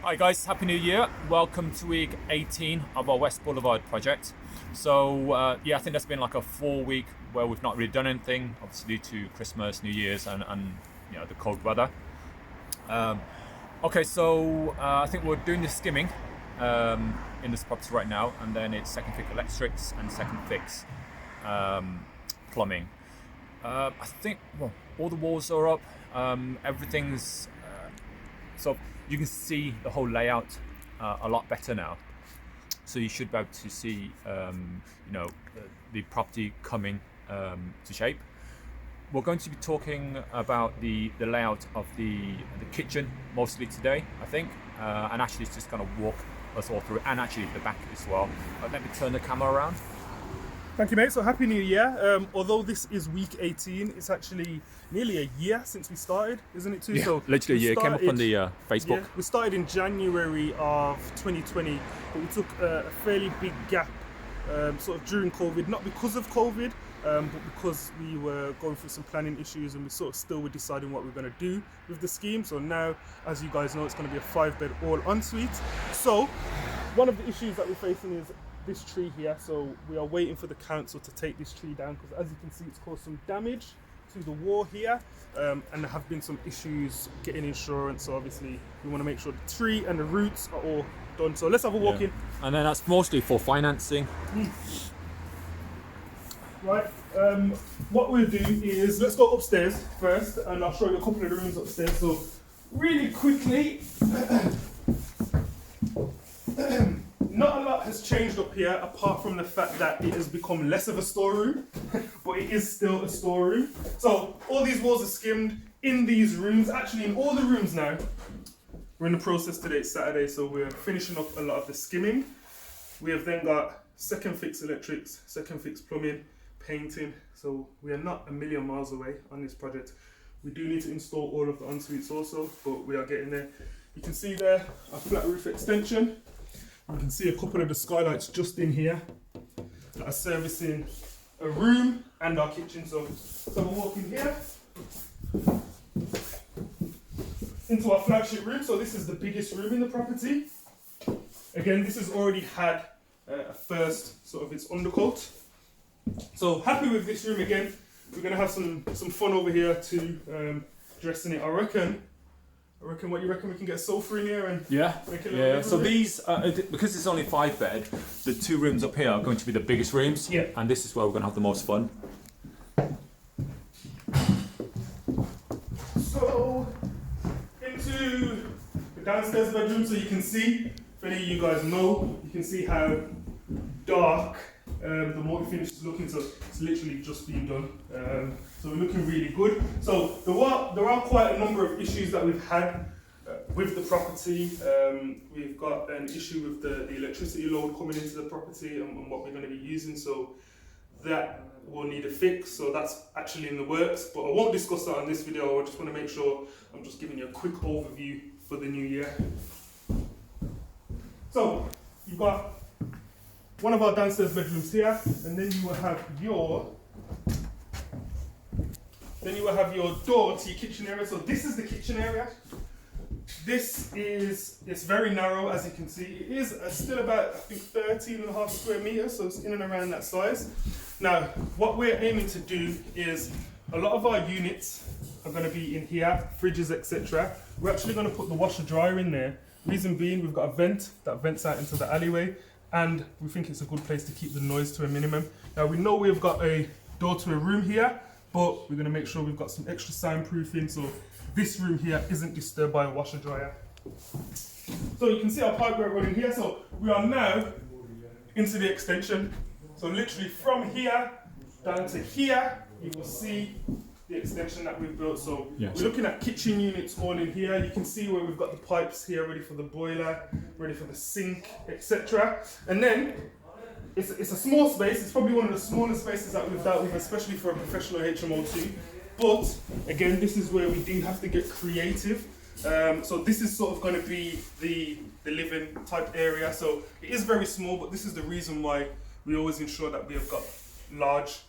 Hi guys, Happy New Year. Welcome to week 18 of our West Boulevard project. So I think that's been like a 4 week where we've not really done anything, obviously due to Christmas, New Year's and the cold weather. I think we're doing the skimming in this property right now, and then it's second fix electrics and second fix plumbing. I think all the walls are up, everything's so you can see the whole layout a lot better now. So you should be able to see the property coming to shape. We're going to be talking about the layout of the kitchen mostly today, I think, and actually it's just going to walk us all through, and actually the back as well. Let me turn the camera around. Thank you, mate. So Happy New Year. Although this is week 18, it's actually nearly a year since we started, isn't it too? Yeah, so literally a year. It came up on the Facebook. Yeah, we started in January of 2020, but we took a fairly big gap sort of during COVID, not because of COVID, but because we were going through some planning issues and we sort of still were deciding what we're going to do with the scheme. So now, as you guys know, it's going to be a 5-bed all ensuite. So one of the issues that we're facing is this tree here. So we are waiting for the council to take this tree down, because as you can see, it's caused some damage to the wall here, and there have been some issues getting insurance. So obviously we want to make sure the tree and the roots are all done. So let's have a walk in. And then that's mostly for financing. Right, what we'll do is let's go upstairs first, and I'll show you a couple of the rooms upstairs. So really quickly, not a lot has changed up here apart from the fact that it has become less of a storeroom, but it is still a storeroom. So all these walls are skimmed in these rooms, actually in all the rooms now. We're in the process today, it's Saturday, so we're finishing up a lot of the skimming. We have then got second fix electrics, second fix plumbing, painting. So we are not a million miles away on this project. We do need to install all of the en-suites also, but we are getting there. You can see there a flat roof extension. You can see a couple of the skylights just in here that are servicing a room and our kitchen. So we'll walk in here into our flagship room. So this is the biggest room in the property. Again, this has already had a first sort of its undercoat. So happy with this room. Again, we're going to have some fun over here to dressing it. I reckon what you reckon, we can get a sofa in here and make it a little bit. So these because it's only 5-bed, the 2 rooms up here are going to be the biggest rooms. Yeah. And this is where we're going to have the most fun. So into the downstairs bedroom. So you can see, if any of you guys know, you can see how dark the multi-finish is looking. So it's literally just been done. So we're looking really good. So there are quite a number of issues that we've had with the property. We've got an issue with the electricity load coming into the property and what we're going to be using. So that will need a fix. So that's actually in the works, but I won't discuss that on this video. I just want to make sure I'm just giving you a quick overview for the new year. So you've got one of our downstairs bedrooms here, and then you will have your door to your kitchen area. So this is the kitchen area. It's very narrow, as you can see. It is still about, I think, 13.5 square meters, so it's in and around that size. Now, what we're aiming to do is, a lot of our units are going to be in here, fridges, etc. We're actually going to put the washer dryer in there. Reason being, we've got a vent that vents out into the alleyway, and we think it's a good place to keep the noise to a minimum. Now, we know we've got a door to a room here, but we're going to make sure we've got some extra soundproofing, so this room here isn't disturbed by a washer dryer. So you can see our pipe work running here. So we are now into the extension. So literally from here down to here, you will see the extension that we've built. So we're looking at kitchen units all in here. You can see where we've got the pipes here ready for the boiler, ready for the sink, etc. And then it's a small space. It's probably one of the smallest spaces that we've dealt with, especially for a professional HMO too. But again, this is where we do have to get creative. So this is sort of going to be the living type area. So it is very small, but this is the reason why we always ensure that we have got large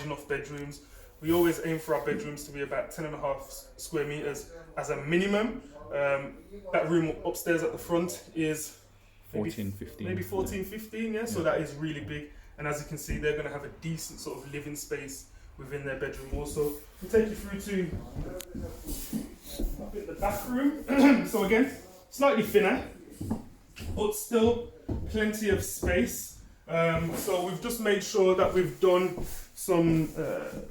enough bedrooms. we always aim for our bedrooms to be about 10.5 square meters as a minimum. That room upstairs at the front is 14, 15. Maybe 14, 15, yeah? So that is really big. And as you can see, they're going to have a decent sort of living space within their bedroom also. We'll take you through to the bathroom. So again, slightly thinner, but still plenty of space. So we've just made sure that we've done some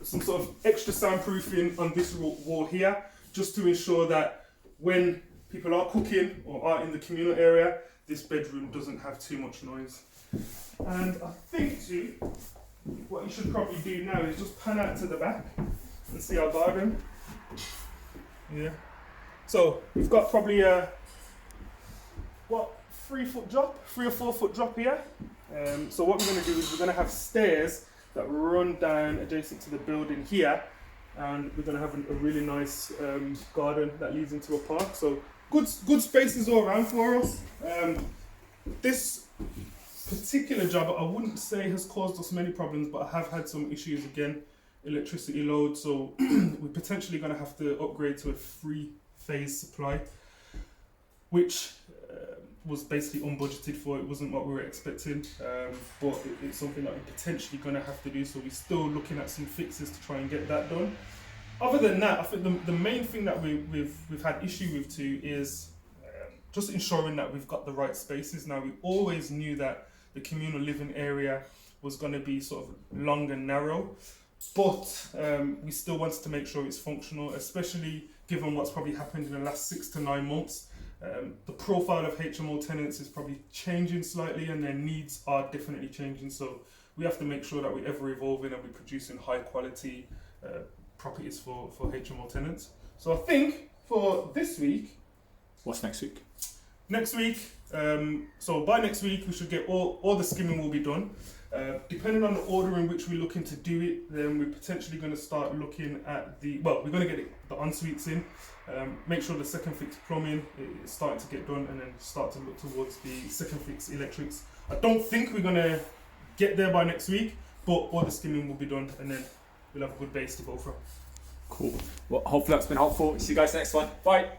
sort of extra soundproofing on this wall here, just to ensure that when people are cooking or are in the communal area, this bedroom doesn't have too much noise. And I think too, what you should probably do now is just pan out to the back and see our garden. Yeah. So we've got probably a 3 or 4 foot drop here. So what we're going to do is we're going to have stairs that run down adjacent to the building here, and we're going to have a really nice garden that leads into a park. So good spaces all around for us. This particular job, I wouldn't say has caused us many problems, but I have had some issues again, electricity load. So we're potentially going to have to upgrade to a 3-phase supply, which was basically unbudgeted for. It wasn't what we were expecting, but it's something that we're potentially going to have to do. So we're still looking at some fixes to try and get that done. Other than that, I think the main thing that we've had issue with too is just ensuring that we've got the right spaces. Now, we always knew that the communal living area was going to be sort of long and narrow, but we still wanted to make sure it's functional, especially given what's probably happened in the last 6 to 9 months. The profile of HMO tenants is probably changing slightly, and their needs are definitely changing. So we have to make sure that we're ever evolving and we're producing high quality properties for HMO tenants. So I think for this week, what's next week? Next week, so by next week we should get all the skimming will be done. Depending on the order in which we're looking to do it, then we're potentially going to start looking at we're going to get the en-suites in, make sure the second fix plumbing is starting to get done, and then start to look towards the second fix electrics. I don't think we're going to get there by next week, but all the skimming will be done, and then we'll have a good base to go from. Cool. Well, hopefully that's been helpful. See you guys next one. Bye.